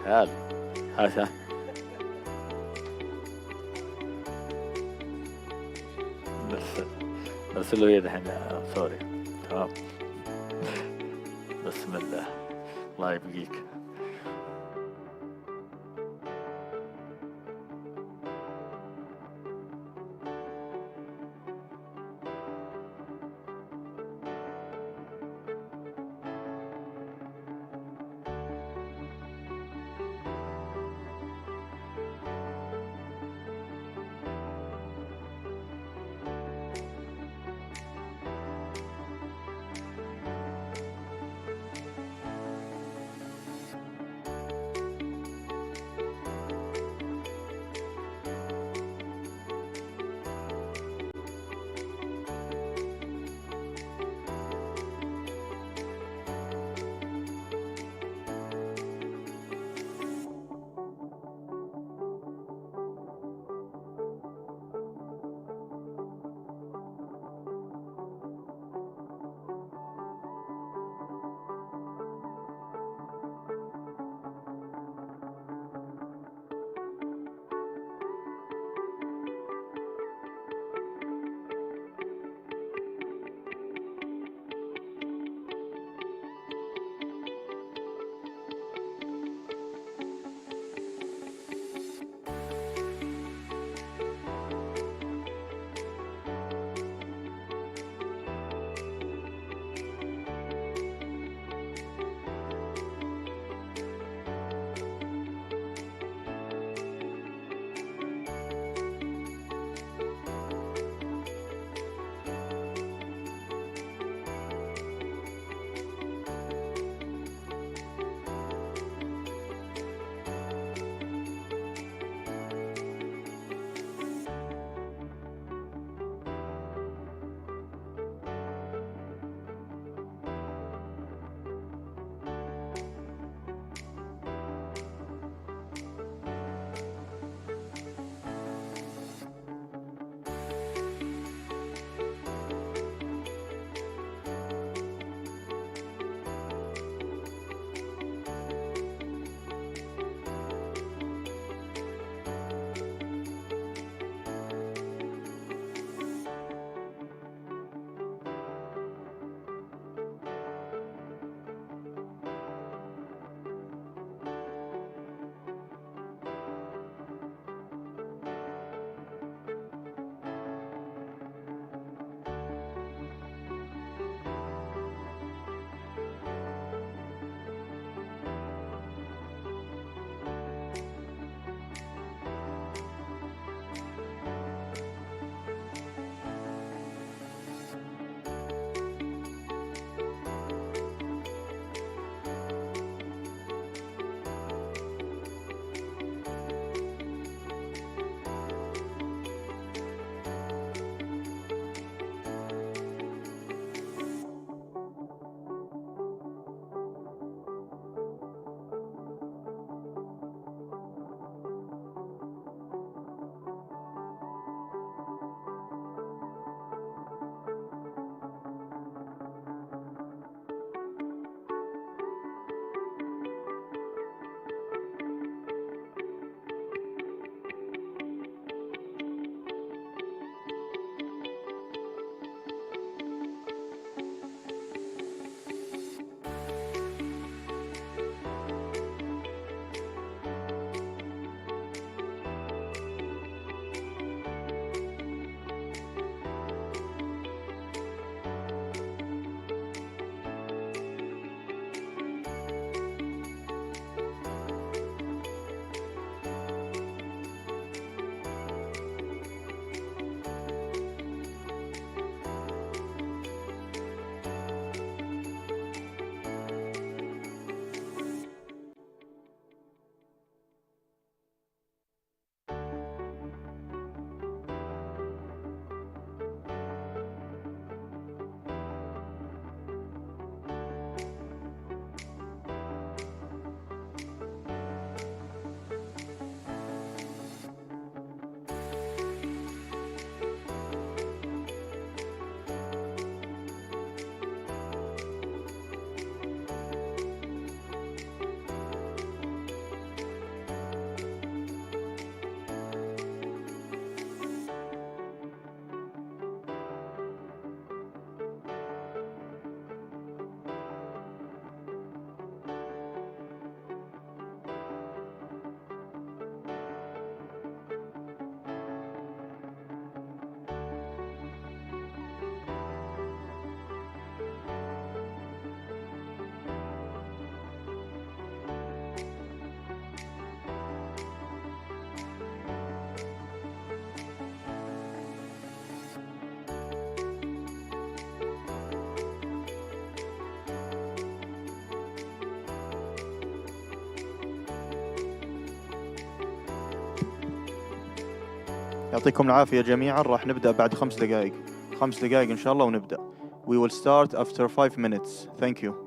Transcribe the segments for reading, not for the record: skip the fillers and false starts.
تعال. هذا نرسل نرسل له يد الحين. سوري. تمام. بسم الله. الله يبقيك. يعطيكم العافية جميعا. راح نبدأ بعد 5 دقائق. 5 دقائق إن شاء الله ونبدأ. We will start after 5 minutes. Thank you.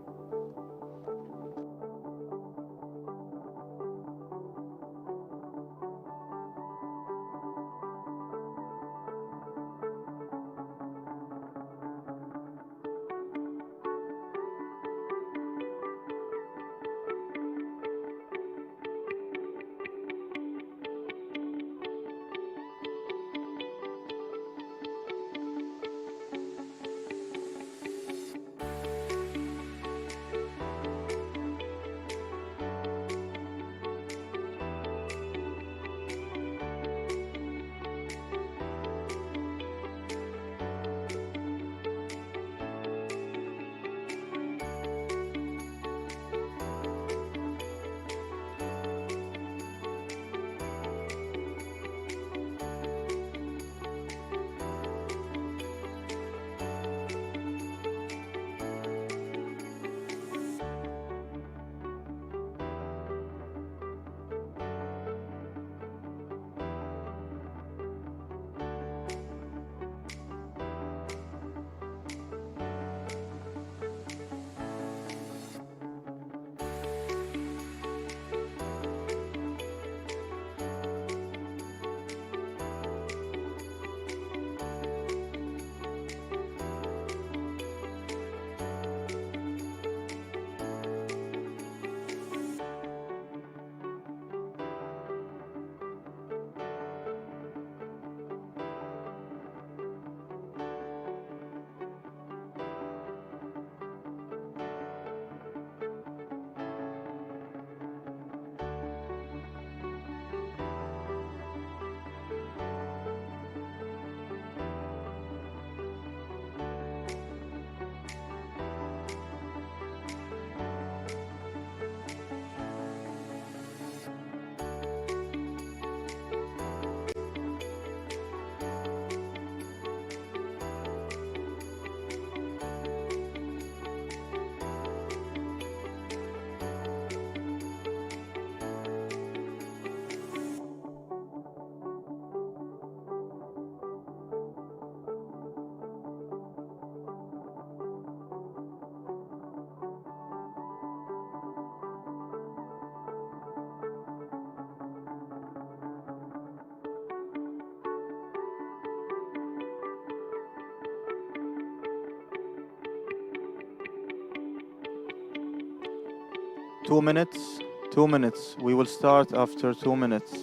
Two minutes. 2 minutes. We will start after 2 minutes.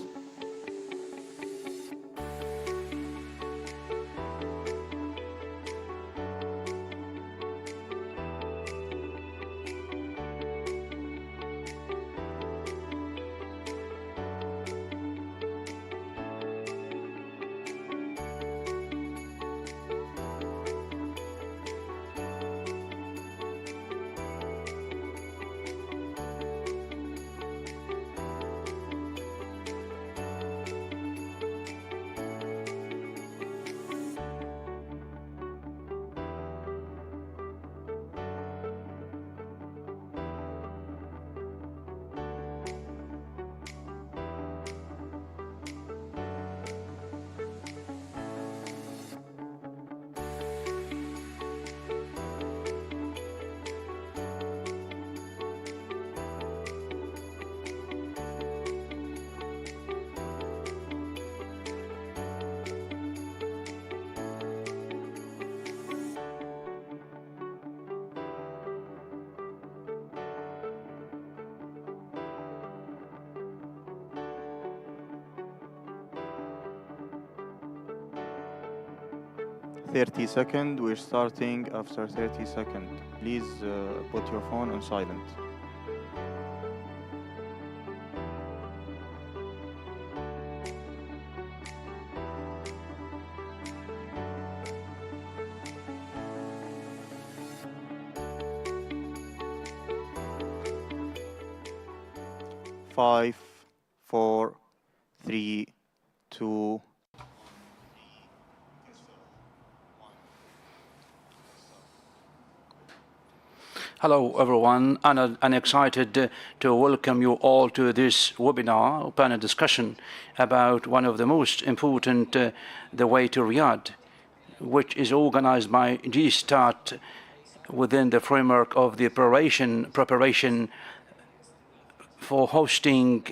Thirty seconds. We're starting after 30 seconds. Please put your phone on silent. Five, 4, 3, 2. Hello, everyone. I'm excited to welcome you all to this webinar, panel discussion about one of the most important, the way to Riyadh, which is organized by GSTART within the framework of the preparation for hosting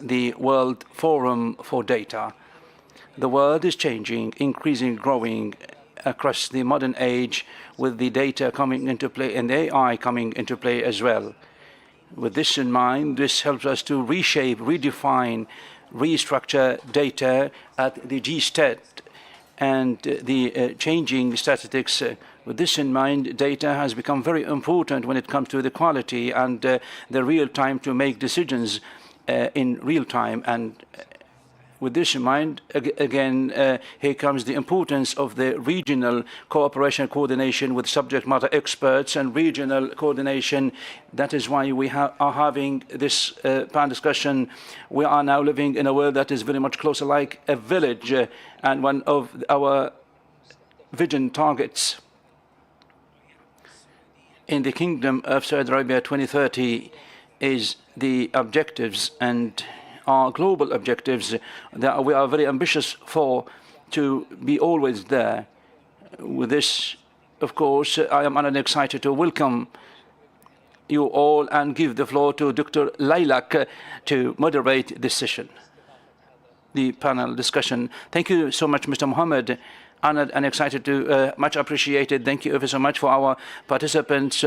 the World Forum for Data. The world is changing, increasing, growing across the modern age, with the data coming into play and AI coming into play as well. With this in mind, this helps us to reshape, redefine, restructure data at the GSTAT and the changing statistics. With this in mind, data has become very important when it comes to the quality and the real time to make decisions in real time. And with this in mind, again, here comes the importance of the regional cooperation coordination with subject matter experts and regional coordination. That is why we are having this panel discussion. We are now living in a world that is very much closer like a village, and one of our vision targets in the Kingdom of Saudi Arabia 2030 is the objectives and our global objectives that we are very ambitious for to be always there. With this, of course, I am honored and excited to welcome you all and give the floor to Dr. Lailak to moderate this session, the panel discussion. Thank you so much, Mr. Mohammed. Honored and excited to, much appreciated. Thank you ever so much for our participants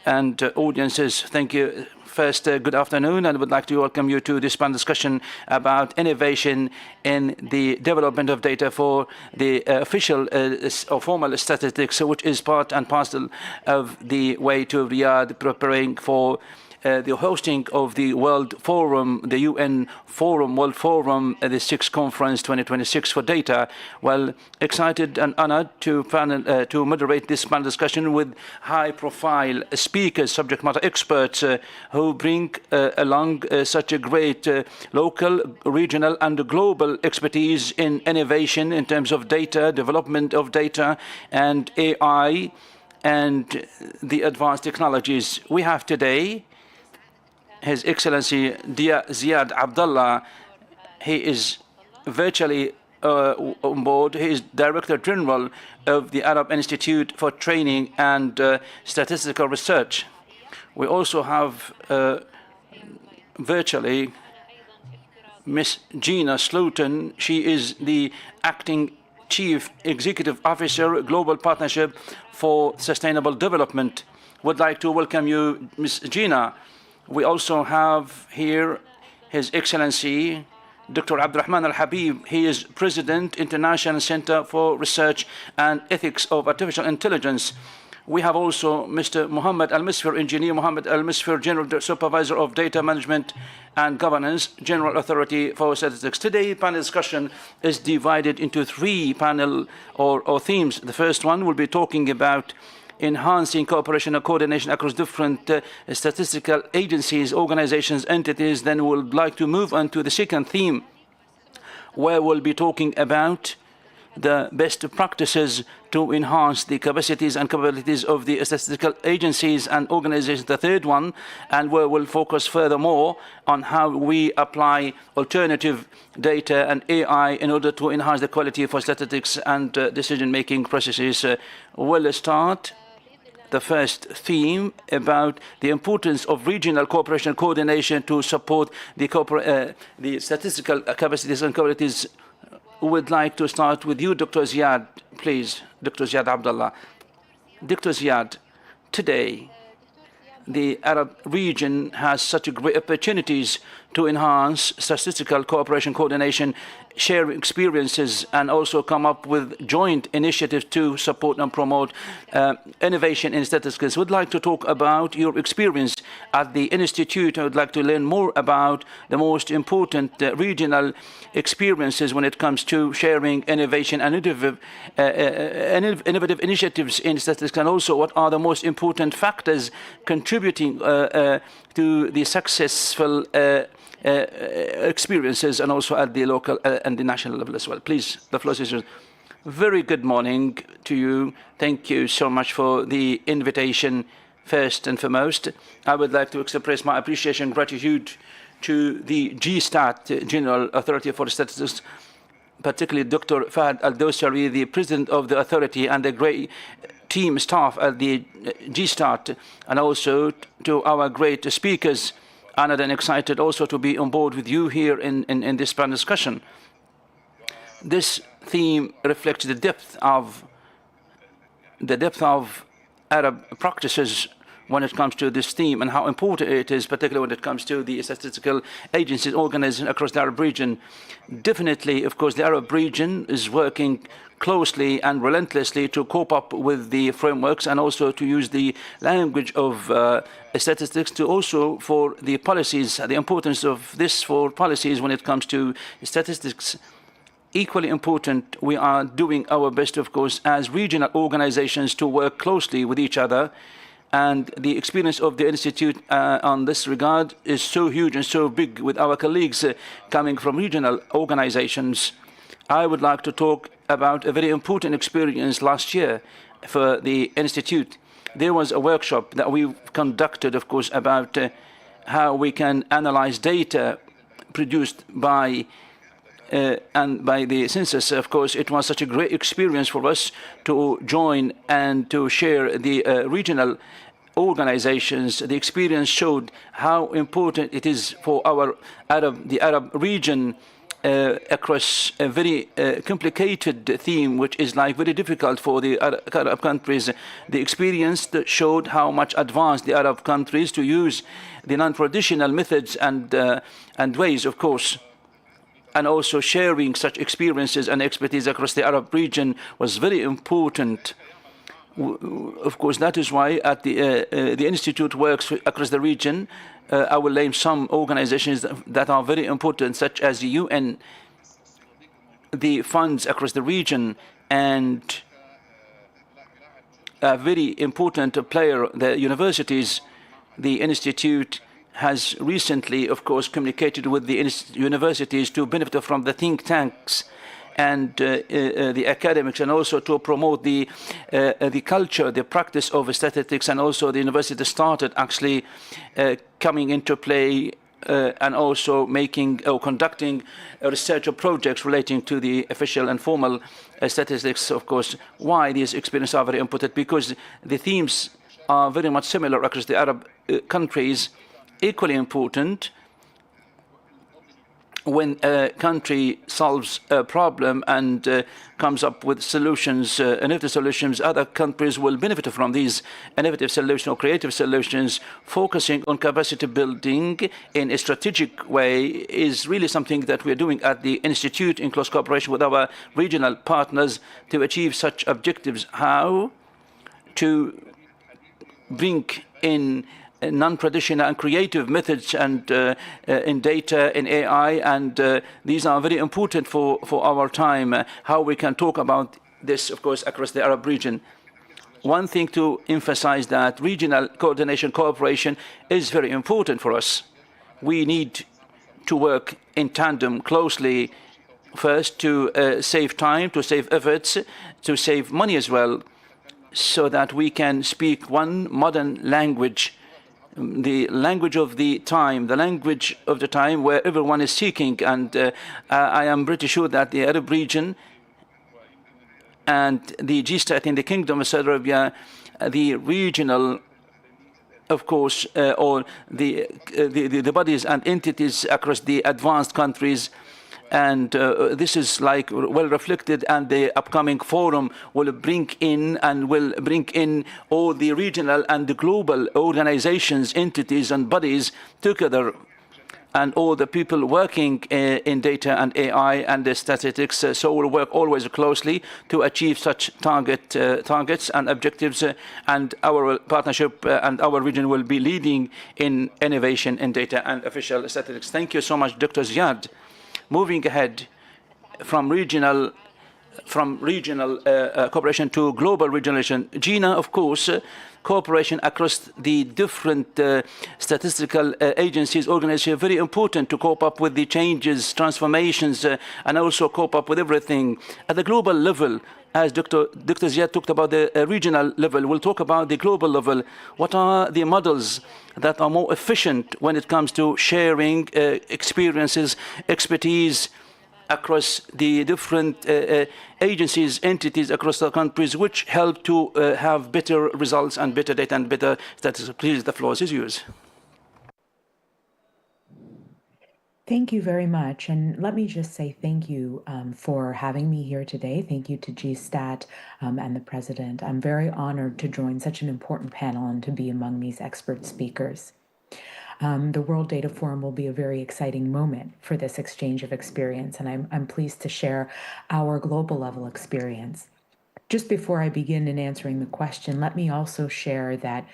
and audiences. Thank you. First, good afternoon, and would like to welcome you to this panel discussion about innovation in the development of data for the official or formal statistics, which is part and parcel of the way to Riyadh, preparing for the hosting of the World Forum, the UN Forum, World Forum, the 6th Conference 2026 for Data. Well, excited and honored to moderate this panel discussion with high-profile speakers, subject matter experts who bring along such a great local, regional, and global expertise in innovation in terms of data, development of data, and AI, and the advanced technologies we have today. His Excellency Ziad Abdullah, he is virtually on board. He is Director General of the Arab Institute for Training and Statistical Research. We also have virtually Miss Gina Sloughton. She is the Acting Chief Executive Officer, Global Partnership for Sustainable Development. Would like to welcome you, Miss Gina. We also have here His Excellency Dr. Abdurrahman Al-Habib. He is President, International Center for Research and Ethics of Artificial Intelligence. We have also Mr. Mohammed Al-Misfir, Engineer Mohammed Al-Misfir, General Supervisor of Data Management and Governance, General Authority for Statistics. Today, panel discussion is divided into three panel or themes. The first one will be talking about enhancing cooperation and coordination across different statistical agencies, organizations, entities. Then we'll like to move on to the second theme, where we'll be talking about the best practices to enhance the capacities and capabilities of the statistical agencies and organizations. The third one, and where we'll focus furthermore on how we apply alternative data and AI in order to enhance the quality for statistics and decision-making processes. We'll start the first theme about the importance of regional cooperation and coordination to support the statistical capacities and capabilities. Would like to start with you, Dr. Ziad, please, Dr. Ziad Abdullah. Dr. Ziad, today, the Arab region has such great opportunities to enhance statistical cooperation, coordination, share experiences, and also come up with joint initiatives to support and promote innovation in statistics. Would like to talk about your experience at the Institute. I would like to learn more about the most important regional experiences when it comes to sharing innovation and innovative initiatives in statistics, and also what are the most important factors contributing to the successful experiences, and also at the local and the national level as well. Please, the floor is yours. Very good morning to you. Thank you so much for the invitation. First and foremost, I would like to express my appreciation and gratitude to the GSTAT, General Authority for Statistics, particularly Dr. Fahad Al-Dosari, the President of the Authority, and the great team staff at the GSTAT, and also to our great speakers. Honored and excited also to be on board with you here in this panel discussion. This theme reflects the depth of Arab practices when it comes to this theme and how important it is, particularly when it comes to the statistical agencies organized across the Arab region. Definitely, of course, the Arab region is working closely and relentlessly to cope up with the frameworks and also to use the language of statistics to also for the policies, the importance of this for policies when it comes to statistics. Equally important, we are doing our best, of course, as regional organizations to work closely with each other. And the experience of the Institute on this regard is so huge and so big with our colleagues coming from regional organizations. I would like to talk about a very important experience last year for the Institute. There was a workshop that we conducted, of course, about how we can analyze data produced by the census. Of course, it was such a great experience for us to join and to share the regional organizations. The experience showed how important it is for the Arab region across a very complicated theme, which is like very difficult for the Arab countries. The experience that showed how much advanced the Arab countries to use the non-traditional methods and ways, of course. And also sharing such experiences and expertise across the Arab region was very important. Of course, that is why at the Institute works across the region. I will name some organizations that are very important, such as the UN, the funds across the region, and a very important player, the universities. The Institute has recently, of course, communicated with the universities to benefit from the think tanks and the academics, and also to promote the culture, the practice of statistics, and also the university started actually coming into play and also making or conducting research projects relating to the official and formal statistics. Of course, why these experiences are very important, because the themes are very much similar across the Arab countries. Equally important, when a country solves a problem and comes up with solutions, innovative solutions, other countries will benefit from these innovative solutions or creative solutions. Focusing on capacity building in a strategic way is really something that we're doing at the Institute in close cooperation with our regional partners to achieve such objectives. How to bring in non-traditional and creative methods and in data, in AI, and these are very important for our time. How we can talk about this, of course, across the Arab region. One thing to emphasize that regional coordination, cooperation is very important for us. We need to work in tandem closely, first to save time, to save efforts, to save money as well, so that we can speak one modern language, the language of the time, where everyone is seeking. And I am pretty sure that the Arab region and the GSTAT in the Kingdom of Saudi Arabia, the regional, of course, or the bodies and entities across the advanced countries, and this is like well reflected, and the upcoming forum will bring in all the regional and the global organizations, entities and bodies together, and all the people working in data and AI and the statistics. So we'll work always closely to achieve such targets and objectives, and our partnership and our region will be leading in innovation in data and official statistics. Thank you so much, Dr. Ziad. Moving ahead from regional cooperation to global regionalization, Gina, of course, cooperation across the different statistical agencies, organizations, very important to cope up with the changes, transformations, and also cope up with everything. At the global level, as Dr. Ziad talked about the regional level, we'll talk about the global level. What are the models that are more efficient when it comes to sharing experiences, expertise across the different agencies, entities across the countries, which help to have better results and better data and better statistics? Please, the floor is yours. Thank you very much. And let me just say thank you for having me here today. Thank you to GSTAT and the president. I'm very honored to join such an important panel and to be among these expert speakers. The World Data Forum will be a very exciting moment for this exchange of experience, and I'm pleased to share our global level experience. Just before I begin in answering the question, let me also share that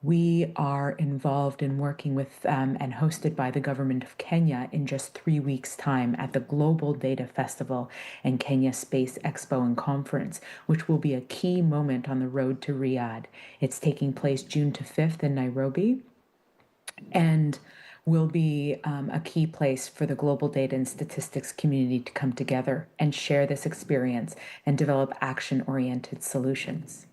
we are involved in working with and hosted by the government of Kenya in just 3 weeks' time at the Global Data Festival and Kenya Space Expo and Conference, which will be a key moment on the road to Riyadh. It's taking place June to 5th in Nairobi and will be a key place for the global data and statistics community to come together and share this experience and develop action-oriented solutions.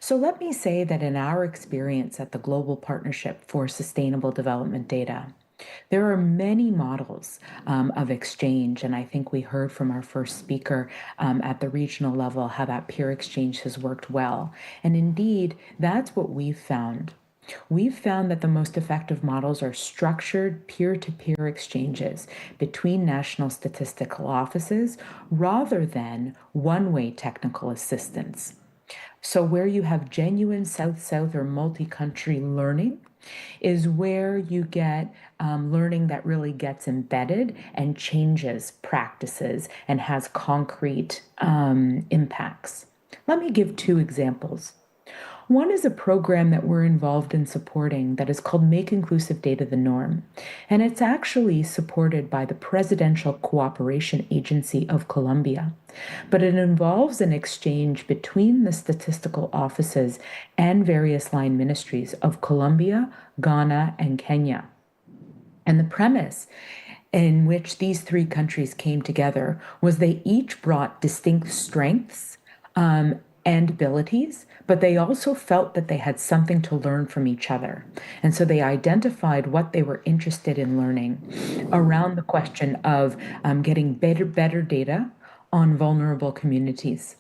So let me say that in our experience at the Global Partnership for Sustainable Development Data, there are many models of exchange, and I think we heard from our first speaker at the regional level how that peer exchange has worked well. And indeed, that's what we've found. We've found that the most effective models are structured peer-to-peer exchanges between national statistical offices rather than one-way technical assistance. So where you have genuine South-South or multi-country learning is where you get learning that really gets embedded and changes practices and has concrete impacts. Let me give 2 examples. One is a program that we're involved in supporting that is called Make Inclusive Data the Norm. And it's actually supported by the Presidential Cooperation Agency of Colombia. But it involves an exchange between the statistical offices and various line ministries of Colombia, Ghana, and Kenya. And the premise in which these 3 countries came together was they each brought distinct strengths and abilities, but they also felt that they had something to learn from each other. And so they identified what they were interested in learning around the question of getting better data on vulnerable communities.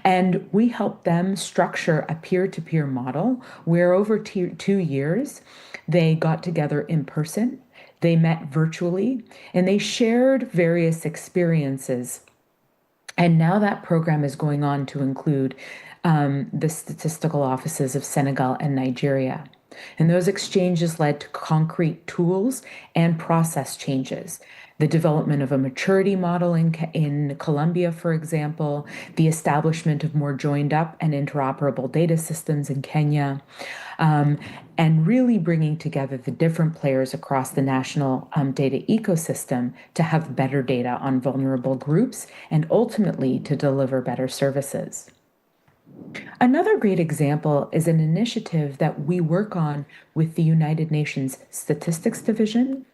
And we helped them structure a peer-to-peer model where over 2 years, they got together in person, they met virtually, and they shared various experiences. And now that program is going on to include the statistical offices of Senegal and Nigeria. And those exchanges led to concrete tools and process changes. The development of a maturity model in Colombia, for example, the establishment of more joined up and interoperable data systems in Kenya, and really bringing together the different players across the national data ecosystem to have better data on vulnerable groups and ultimately to deliver better services. Another great example is an initiative that we work on with the United Nations Statistics Division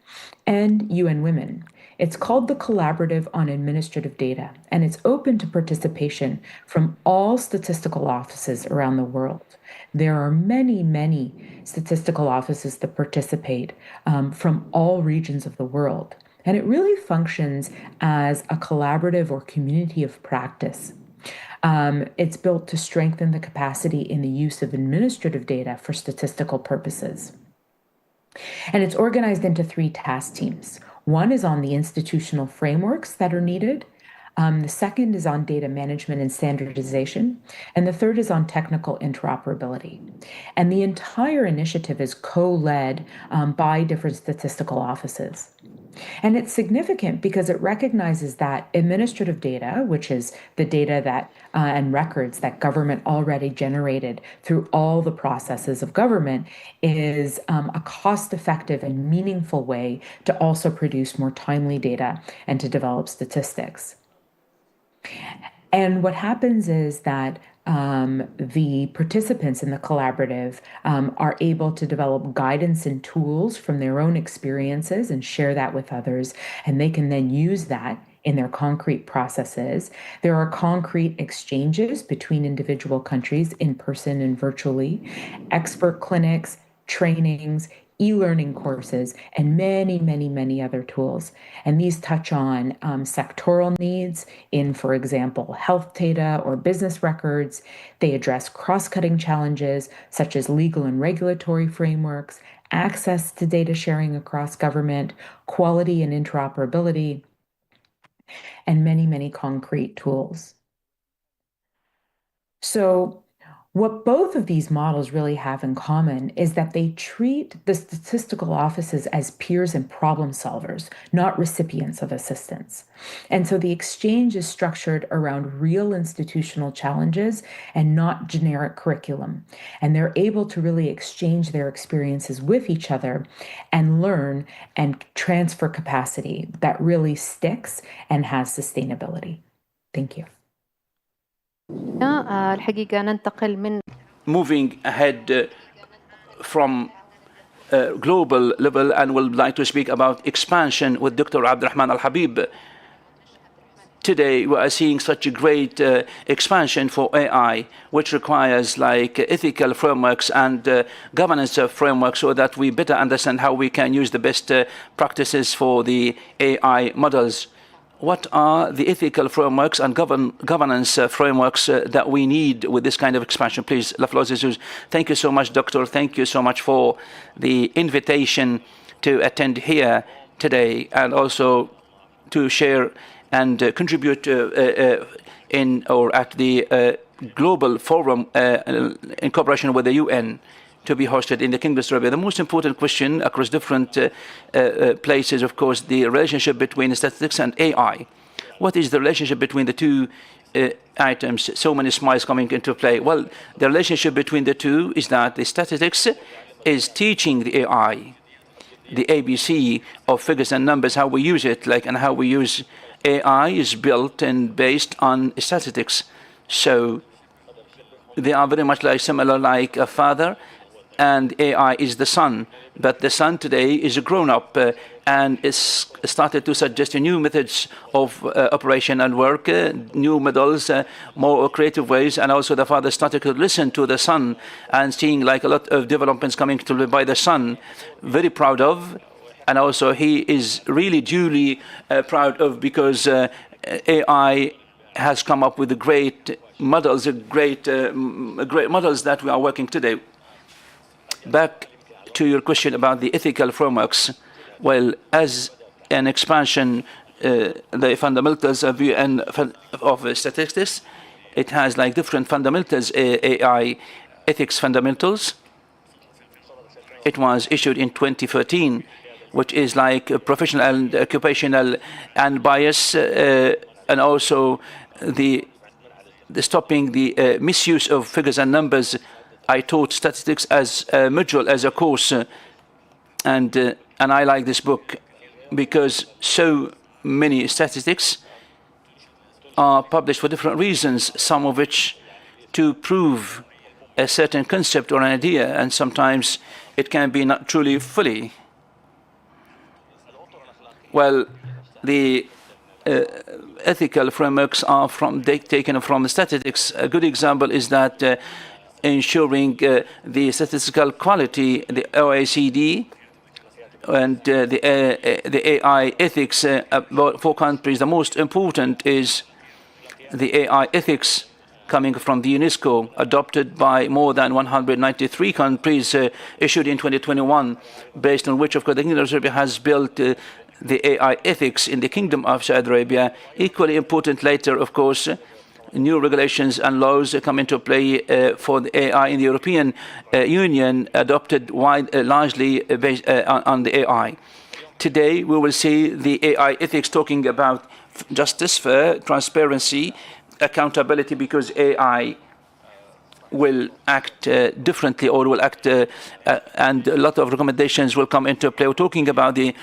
and UN Women. It's called the Collaborative on Administrative Data, and it's open to participation from all statistical offices around the world. There are many statistical offices that participate from all regions of the world, and it really functions as a collaborative or community of practice. It's built to strengthen the capacity in the use of administrative data for statistical purposes. And it's organized into 3 task teams. One is on the institutional frameworks that are needed. The second is on data management and standardization. And the third is on technical interoperability. And the entire initiative is co-led by different statistical offices. And it's significant because it recognizes that administrative data, which is the data that and records that government already generated through all the processes of government, is a cost-effective and meaningful way to also produce more timely data and to develop statistics. And what happens is that the participants in the collaborative are able to develop guidance and tools from their own experiences and share that with others, and they can then use that in their concrete processes. There are concrete exchanges between individual countries in person and virtually, expert clinics, trainings, e-learning courses, and many, many, many other tools. And these touch on sectoral needs in, for example, health data or business records. They address cross-cutting challenges such as legal and regulatory frameworks, access to data sharing across government, quality and interoperability, and many, many concrete tools. So what both of these models really have in common is that they treat the statistical offices as peers and problem solvers, not recipients of assistance. And so the exchange is structured around real institutional challenges and not generic curriculum. And they're able to really exchange their experiences with each other and learn and transfer capacity that really sticks and has sustainability. Thank you. الحقيقة ننتقل من Moving ahead from global level, and would like to speak about expansion with Dr. Abdurrahman Al-Habib. Today we are seeing such a great expansion for AI, which requires like ethical frameworks and governance frameworks so that we better understand how we can use the best practices for the AI models. What are the ethical frameworks and governance frameworks that we need with this kind of expansion? Please, La floor is yours. Thank you so much, Doctor. Thank you so much for the invitation to attend here today and also to share and contribute in or at the global forum in cooperation with the UN to be hosted in the Kingdom of Saudi Arabia. The most important question across different places, of course, the relationship between statistics and AI. What is the relationship between the two items? So many smiles coming into play. Well, the relationship between the two is that the statistics is teaching the AI, the ABC of figures and numbers, how we use it, like, and how we use AI is built and based on statistics. So they are very much like similar like a father, and AI is the son. But the son today is a grown-up and is started to suggest new methods of operation and work, new models, more creative ways. And also the father started to listen to the son and seeing like a lot of developments coming to by the son. Very proud of. And also he is really duly proud of because AI has come up with great models, great models that we are working today. Back to your question about the ethical frameworks. Well, as an expansion, the fundamentals of UN of statistics, it has like different fundamentals, AI ethics fundamentals. It was issued in 2013, which is like professional and occupational and bias, and also the stopping the misuse of figures and numbers. I taught statistics as a module, as a course, and I like this book because so many statistics are published for different reasons, some of which to prove a certain concept or an idea, and sometimes it can be not truly fully. Well, the ethical frameworks are taken from the statistics. A good example is that ensuring the statistical quality, the OECD and the AI ethics for countries. The most important is the AI ethics coming from the UNESCO, adopted by more than 193 countries, issued in 2021, based on which, of course, the Kingdom of Saudi Arabia has built the AI ethics in the Kingdom of Saudi Arabia. Equally important later, of course, new regulations and laws come into play for the AI in the European Union, adopted largely based on the AI. Today, we will see the AI ethics talking about justice, fair, transparency, accountability, because AI will act differently or will act, and a lot of recommendations will come into play. We're talking about the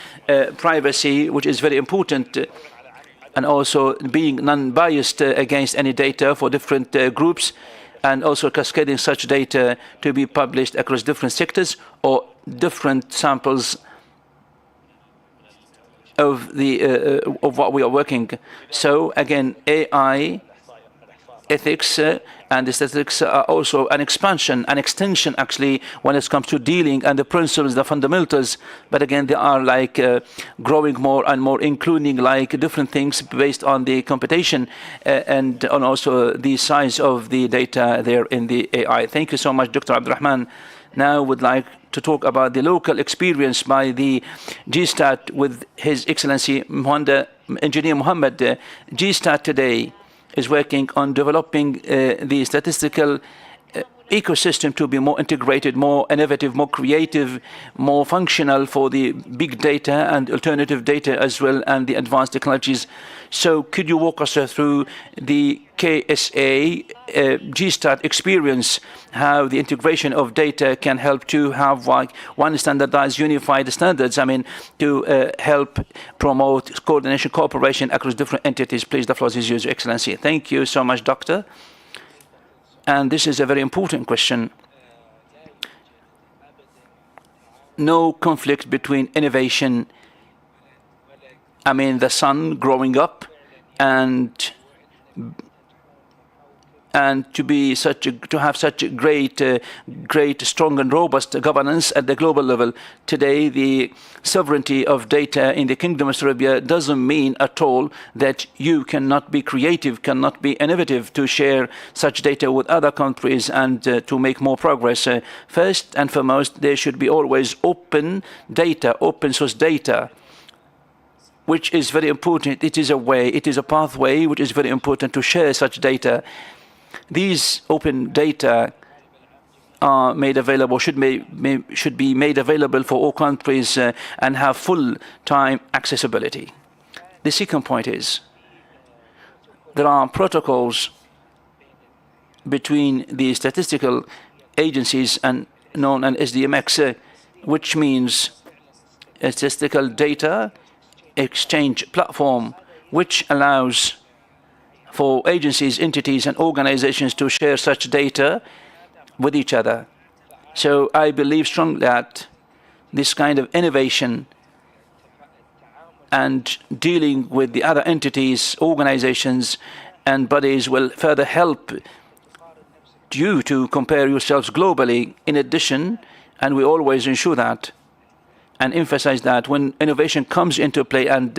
privacy, which is very important, and also being non-biased against any data for different groups, and also cascading such data to be published across different sectors or different samples of what we are working. So again, AI, ethics, and the statistics are also an expansion, an extension actually, when it comes to dealing and the principles, the fundamentals. But again, they are like growing more and more, including like different things based on the computation and on also the size of the data there in the AI. Thank you so much, Dr. Abdurrahman. Now would like to talk about the local experience by the GSTAT with His Excellency Engineer Mohammed. GSTAT today is working on developing the statistical ecosystem to be more integrated, more innovative, more creative, more functional for the big data and alternative data as well, and the advanced technologies. So could you walk us through the KSA GSTAT experience, how the integration of data can help to have like one standardized, unified standards, to help promote coordination, cooperation across different entities? Please, the floor is yours, Your Excellency. Thank you so much, Doctor. And this is a very important question. No conflict between innovation, the son growing up, and to have such a great, strong and robust governance at the global level. Today, the sovereignty of data in the Kingdom of Saudi Arabia doesn't mean at all that you cannot be creative, cannot be innovative to share such data with other countries and to make more progress. First and foremost, there should be always open data, open source data, which is very important. It is a way, it is a pathway which is very important to share such data. These open data are made available, should be made available for all countries and have full-time accessibility. The second point is there are protocols between the statistical agencies and known as SDMX, which means a statistical data exchange platform, which allows for agencies, entities, and organizations to share such data with each other. So I believe strongly that this kind of innovation and dealing with the other entities, organizations, and bodies will further help you to compare yourselves globally. In addition, and we always ensure that and emphasize that when innovation comes into play and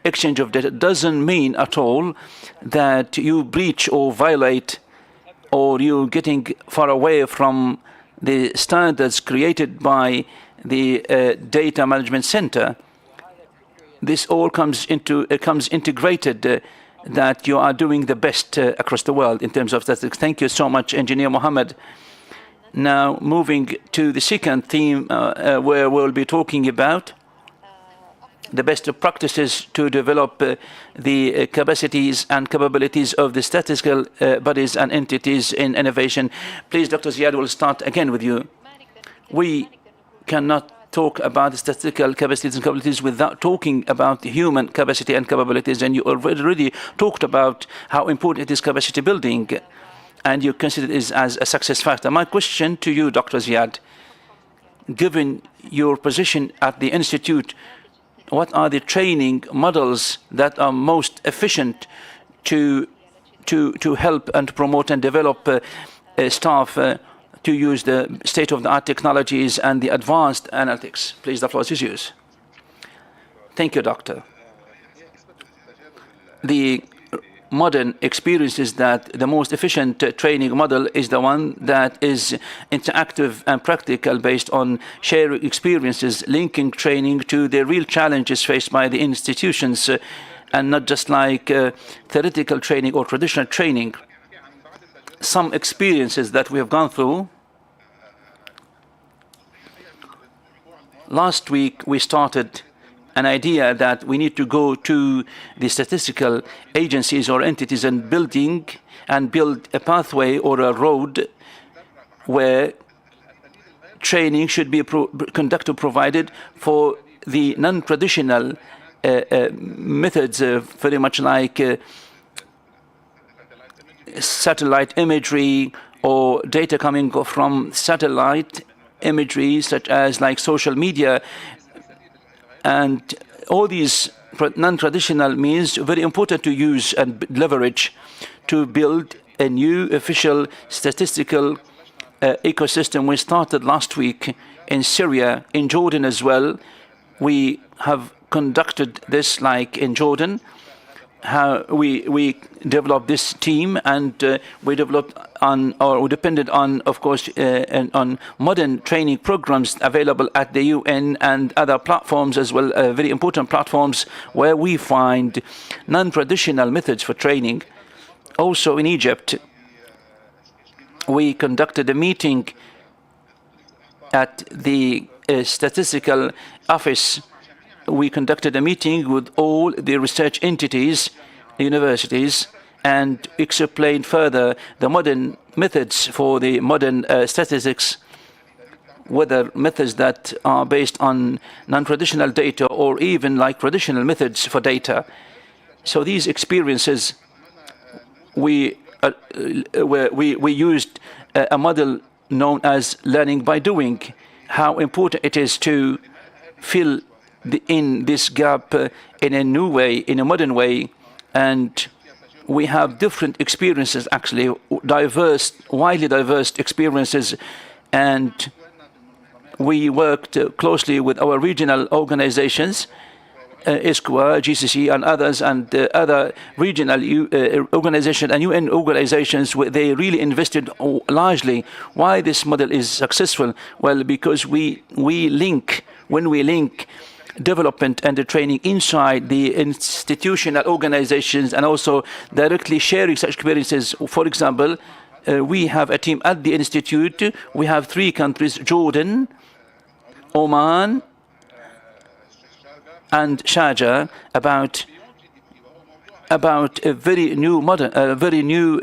exchange of data doesn't mean at all that you breach or violate or you're getting far away from the standards created by the data management center. This all comes integrated that you are doing the best across the world in terms of statistics. Thank you so much, Engineer Mohammed. Now, moving to the second theme where we'll be talking about the best practices to develop the capacities and capabilities of the statistical bodies and entities in innovation. Please, Dr. Ziad, we'll start again with you. We cannot talk about the statistical capacities and capabilities without talking about the human capacity and capabilities, and you already talked about how important it is capacity building, and you consider it as a success factor. My question to you, Dr. Ziad, given your position at the Institute, what are the training models that are most efficient to help and promote and develop staff to use the state-of-the-art technologies and the advanced analytics? Please, the floor is yours. Thank you, Doctor. The modern experience is that the most efficient training model is the one that is interactive and practical, based on sharing experiences, linking training to the real challenges faced by the institutions, and not just like theoretical training or traditional training. Some experiences that we have gone through. Last week, we started an idea that we need to go to the statistical agencies or entities and build a pathway or a road where training should be provided for the non-traditional methods, very much like satellite imagery or data coming from satellite imagery, such as like social media, and all these non-traditional means very important to use and leverage to build a new official statistical ecosystem. We started last week in Syria, in Jordan as well. We have conducted this like in Jordan. How we developed this team, and we developed on, or we depended on, of course, on modern training programs available at the UN and other platforms as well, very important platforms where we find non-traditional methods for training. Also in Egypt, we conducted a meeting at the statistical office. We conducted a meeting with all the research entities, universities, and explained further the modern methods for the modern statistics, whether methods that are based on non-traditional data or even like traditional methods for data. So these experiences, we used a model known as learning by doing. How important it is to fill in this gap in a new way, in a modern way, and we have different experiences, actually diverse, widely diverse experiences, and we worked closely with our regional organizations, ISQA, GCC, and others, and other regional organizations and UN organizations. They really invested largely. Why this model is successful? Well, because when we link development and the training inside the institutional organizations and also directly sharing such experiences. For example, we have a team at the institute. We have 3 countries, Jordan, Oman, and Sharjah, about a very new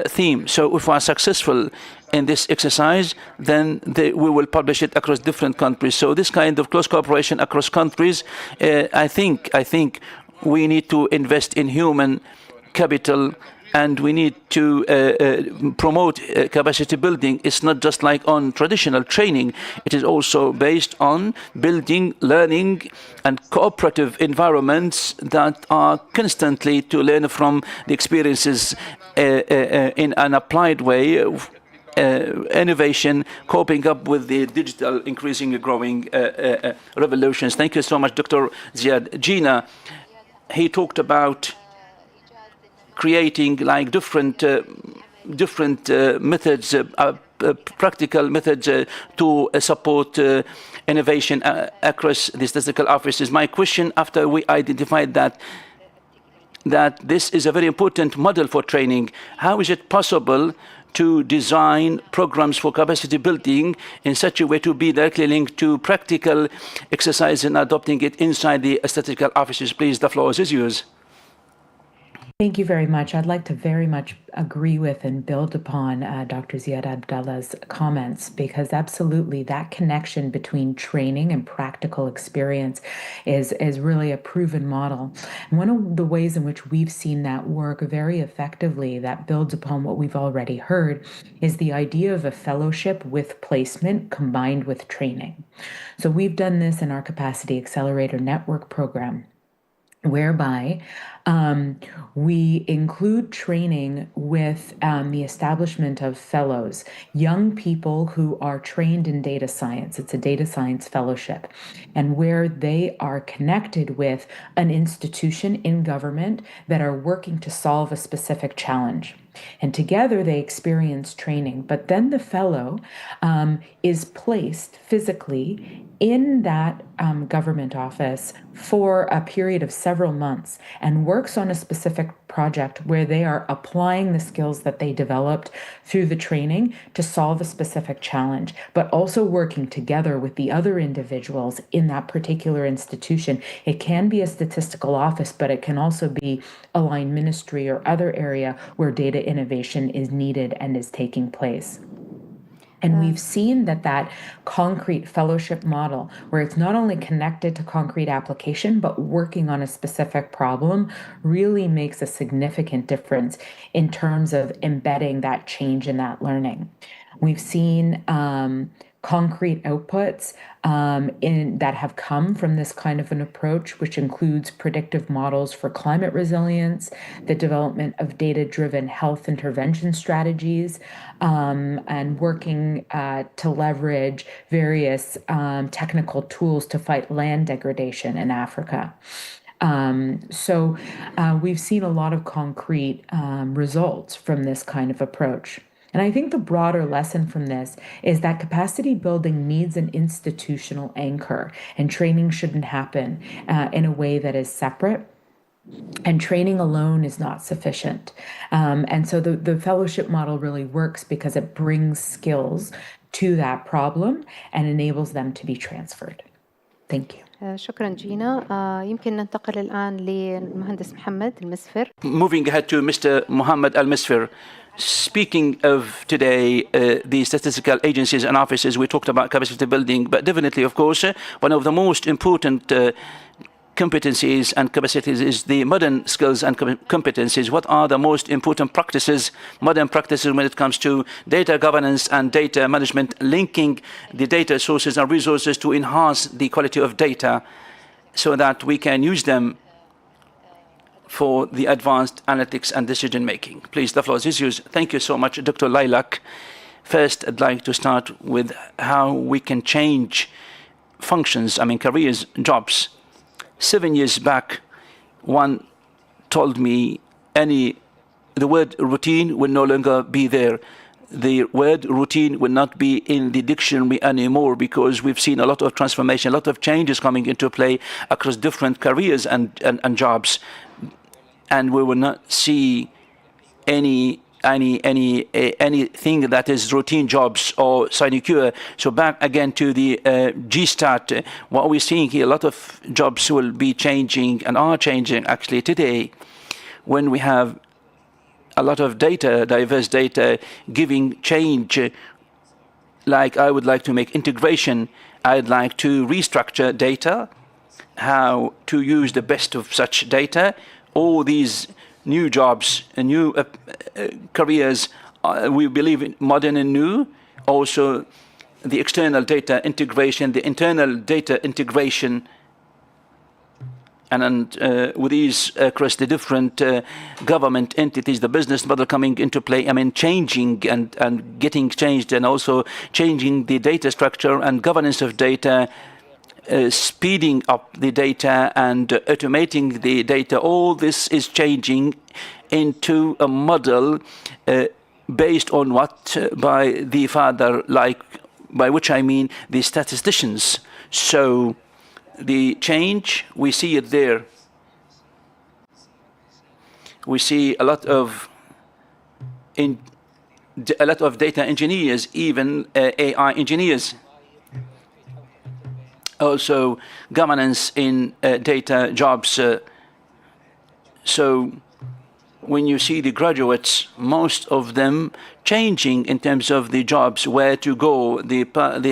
theme. So if we are successful in this exercise, then we will publish it across different countries. So this kind of close cooperation across countries, I think we need to invest in human capital, and we need to promote capacity building. It's not just like on traditional training. It is also based on building, learning, and cooperative environments that are constantly to learn from the experiences in an applied way. Innovation, coping up with the digital increasing, growing revolutions. Thank you so much, Dr. Ziad. Gina, he talked about creating like different methods, practical methods to support innovation across the statistical offices. My question, after we identified that this is a very important model for training, how is it possible to design programs for capacity building in such a way to be directly linked to practical exercise and adopting it inside the statistical offices? Please, the floor is yours. Thank you very much. I'd like to very much agree with and build upon Dr. Ziad Abdallah's comments, because absolutely that connection between training and practical experience is really a proven model. And one of the ways in which we've seen that work very effectively, that builds upon what we've already heard, is the idea of a fellowship with placement combined with training. So we've done this in our Capacity Accelerator Network program, whereby we include training with the establishment of fellows, young people who are trained in data science. It's a data science fellowship, and where they are connected with an institution in government that are working to solve a specific challenge. And together they experience training, but then the fellow is placed physically in that government office for a period of several months and works on a specific project where they are applying the skills that they developed through the training to solve a specific challenge, but also working together with the other individuals in that particular institution. It can be a statistical office, but it can also be a line ministry or other area where data innovation is needed and is taking place. And we've seen that concrete fellowship model, where it's not only connected to concrete application, but working on a specific problem, really makes a significant difference in terms of embedding that change in that learning. We've seen concrete outputs that have come from this kind of an approach, which includes predictive models for climate resilience, the development of data-driven health intervention strategies, and working to leverage various technical tools to fight land degradation in Africa. So we've seen a lot of concrete results from this kind of approach. And I think the broader lesson from this is that capacity building needs an institutional anchor, and training shouldn't happen in a way that is separate. And training alone is not sufficient. And so the fellowship model really works because it brings skills to that problem and enables them to be transferred. Thank you. شكرا جينا. يمكن ننتقل الآن للمهندس محمد المسفر. Moving ahead to Mr. Mohammed Al-Misfir. Speaking of today, the statistical agencies and offices, we talked about capacity building, but definitely, of course, one of the most important competencies and capacities is the modern skills and competencies. What are the most important practices, modern practices, when it comes to data governance and data management, linking the data sources and resources to enhance the quality of data so that we can use them for the advanced analytics and decision making? Please, the floor is yours. Thank you so much, Dr. Lilac. First, I'd like to start with how we can change functions, careers, jobs. 7 years back, one told me the word routine will no longer be there. The word routine will not be in the dictionary anymore, because we've seen a lot of transformation, a lot of changes coming into play across different careers and jobs. And we will not see anything that is routine jobs or sinecure. So back again to the GSTAT, what we're seeing here, a lot of jobs will be changing and are changing actually today, when we have a lot of data, diverse data, giving change. Like, I would like to make integration. I'd like to restructure data, how to use the best of such data. All these new jobs and new careers, we believe in modern and new. Also, the external data integration, the internal data integration, and with these across the different government entities, the business model coming into play, changing and getting changed, and also changing the data structure and governance of data, speeding up the data and automating the data. All this is changing into a model based on what by the father, by which I mean the statisticians. So the change, we see it there. We see a lot of data engineers, even AI engineers. Also, governance in data jobs. So when you see the graduates, most of them changing in terms of the jobs, where to go, the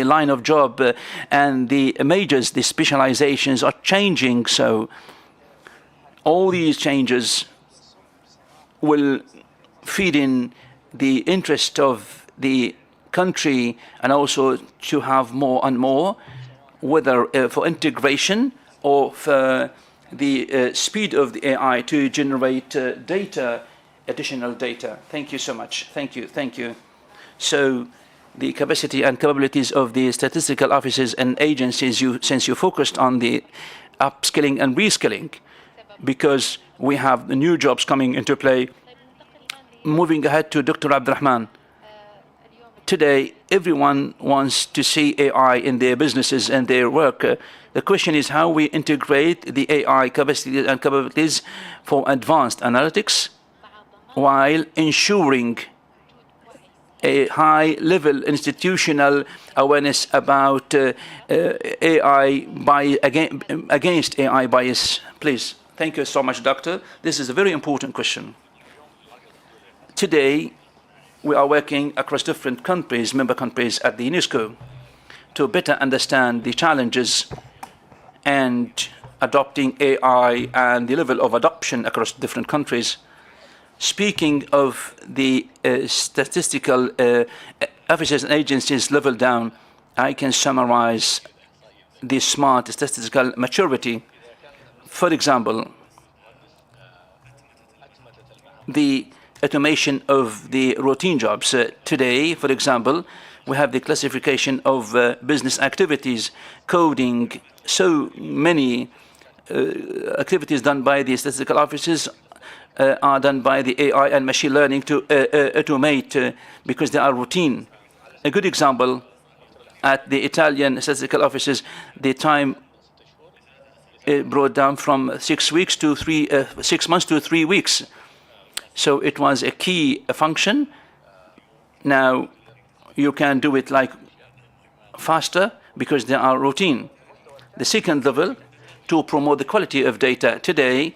line of job, and the majors, the specializations are changing. So all these changes will feed in the interest of the country, and also to have more and more, whether for integration or for the speed of the AI to generate data, additional data. Thank you so much. Thank you. So the capacity and capabilities of the statistical offices and agencies, since you focused on the upskilling and reskilling, because we have the new jobs coming into play. Moving ahead to Dr. Abdurrahman. Today, everyone wants to see AI in their businesses and their work. The question is how we integrate the AI capacities and capabilities for advanced analytics while ensuring a high-level institutional awareness about AI against AI bias. Please. Thank you so much, Doctor. This is a very important question. Today, we are working across different countries, member countries at the UNESCO, to better understand the challenges and adopting AI and the level of adoption across different countries. Speaking of the statistical offices and agencies level down, I can summarize the smart statistical maturity. For example, the automation of the routine jobs. Today, for example, we have the classification of business activities, coding, so many activities done by the statistical offices are done by the AI and machine learning to automate because they are routine. A good example, at the Italian statistical offices, the time brought down from 6 weeks to 6 months to 3 weeks. So it was a key function. Now you can do it like faster because they are routine. The second level, to promote the quality of data. Today,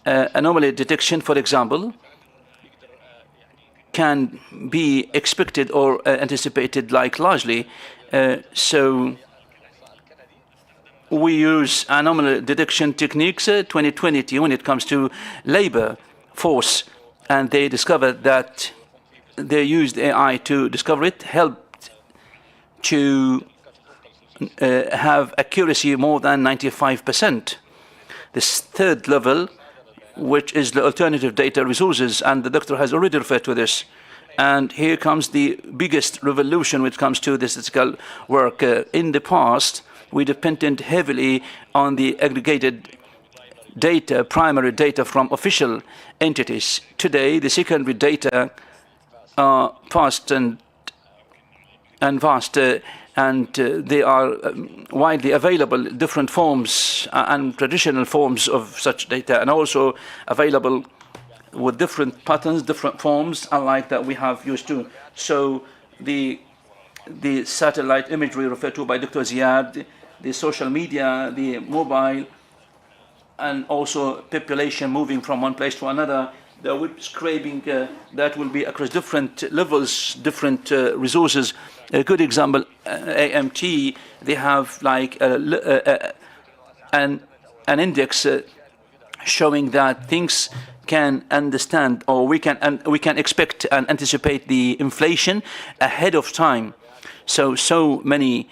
anomaly detection, for example, can be expected or anticipated like largely. So we use anomaly detection techniques 2020 when it comes to labor force, and they discovered that they used AI to discover it, helped to have accuracy more than 95%. This third level, which is the alternative data resources, and the doctor has already referred to this. And here comes the biggest revolution when it comes to the statistical work. In the past, we depended heavily on the aggregated data, primary data from official entities. Today, the secondary data are fast and vast, and they are widely available, different forms and traditional forms of such data, and also available with different patterns, different forms, unlike that we have used to. So the satellite imagery referred to by Dr. Ziad, the social media, the mobile, and also population moving from one place to another, the web scraping that will be across different levels, different resources. A good example, AMT, they have like an index showing that things can understand, or we can expect and anticipate the inflation ahead of time. So many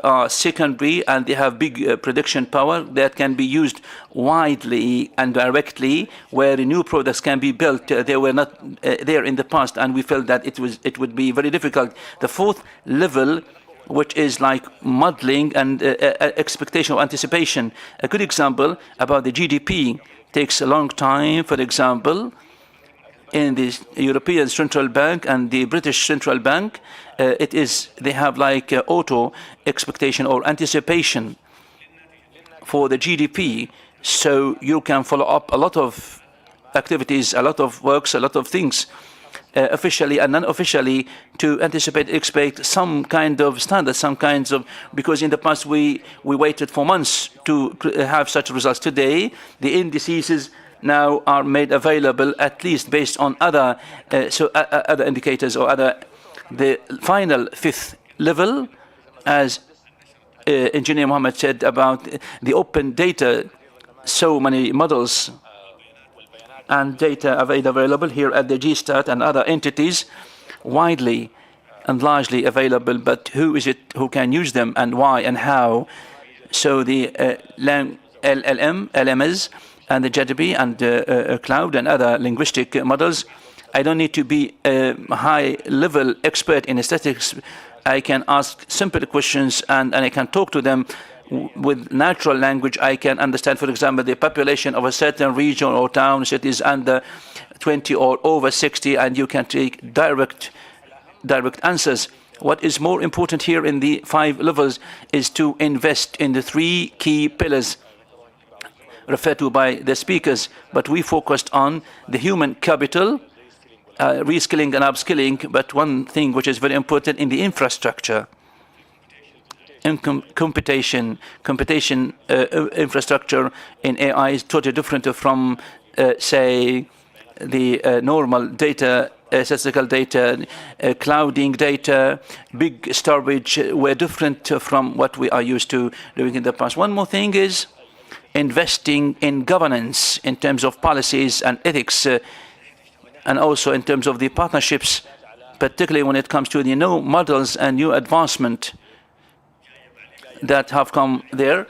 are secondary, and they have big prediction power that can be used widely and directly, where new products can be built. They were not there in the past, and we felt that it would be very difficult. The fourth level, which is like modeling and expectation or anticipation. A good example about the GDP takes a long time. For example, in the European Central Bank and the British Central Bank, they have like auto expectation or anticipation for the GDP. So you can follow up a lot of activities, a lot of works, a lot of things, officially and non-officially, to anticipate, expect some kind of standard, some kinds of, because in the past we waited for months to have such results. Today, the indices now are made available, at least based on other other indicators or other. The final fifth level, as Engineer Mohammed said about the open data, so many models and data available here at the GSTAT and other entities, widely and largely available, but who is it who can use them and why and how? So the LMS and the JDB and cloud and other linguistic models, I don't need to be a high-level expert in statistics. I can ask simple questions and I can talk to them with natural language. I can understand, for example, the population of a certain region or town, cities under 20 or over 60, and you can take direct answers. What is more important here in the 5 levels is to invest in the 3 key pillars referred to by the speakers, but we focused on the human capital, reskilling and upskilling, but one thing which is very important in the infrastructure, in computation infrastructure in AI is totally different from, say, the normal data statistical data, clouding data, big storage were different from what we are used to doing in the past. One more thing is investing in governance in terms of policies and ethics, and also in terms of the partnerships, particularly when it comes to the new models and new advancement that have come there,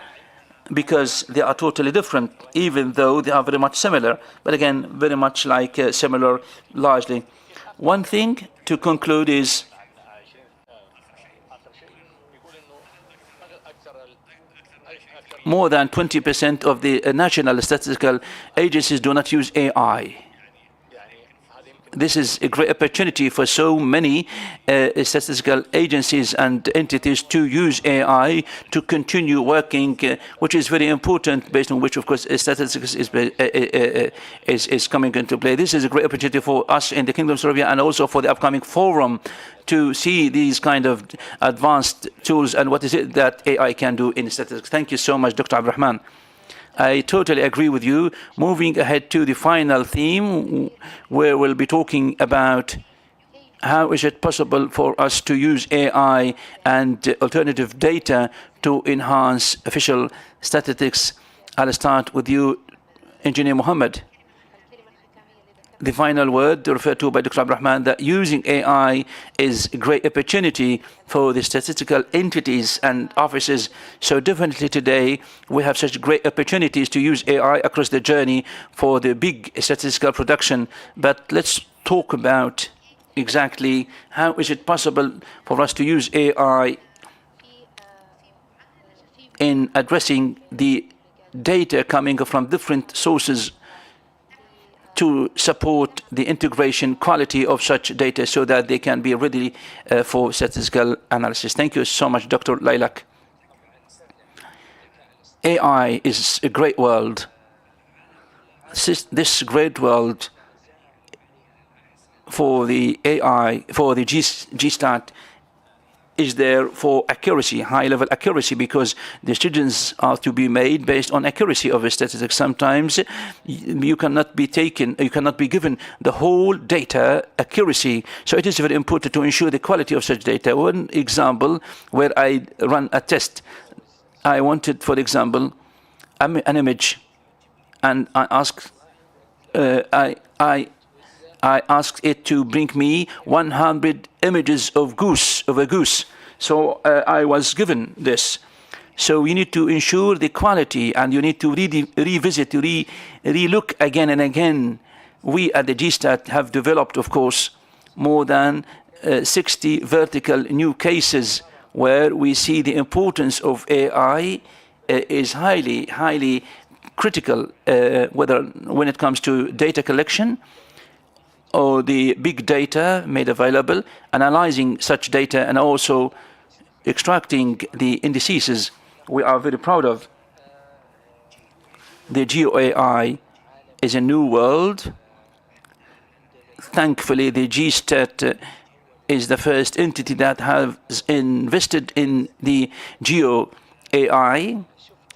because they are totally different, even though they are very much similar, but again, very much like similar largely. One thing to conclude is more than 20% of the national statistical agencies do not use AI. This is a great opportunity for so many statistical agencies and entities to use AI to continue working, which is very important, based on which, of course, statistics is coming into play. This is a great opportunity for us in the Kingdom of Saudi Arabia and also for the upcoming forum to see these kind of advanced tools and what is it that AI can do in statistics. Thank you so much, Dr. Abdurrahman. I totally agree with you. Moving ahead to the final theme, where we'll be talking about how is it possible for us to use AI and alternative data to enhance official statistics. I'll start with you, Engineer Mohammed. The final word referred to by Dr. Abdurrahman, that using AI is a great opportunity for the statistical entities and offices. So definitely today we have such great opportunities to use AI across the journey for the big statistical production. But let's talk about exactly how is it possible for us to use AI in addressing the data coming from different sources to support the integration quality of such data so that they can be ready for statistical analysis. Thank you so much, Dr. Lailak. AI is a great world. This great world for the AI, for the GStat, is there for accuracy, high-level accuracy, because decisions are to be made based on accuracy of the statistics. Sometimes you cannot be given the whole data accuracy. So it is very important to ensure the quality of such data. One example where I run a test, I wanted, for example, an image, and I asked it to bring me 100 images of a goose. So I was given this. So you need to ensure the quality, and you need to revisit, relook again and again. We at the GStat have developed, of course, more than 60 vertical new cases where we see the importance of AI is highly critical, whether when it comes to data collection or the big data made available, analyzing such data, and also extracting the indices. We are very proud of. The GeoAI is a new world. Thankfully, the GStat is the first entity that has invested in the GeoAI.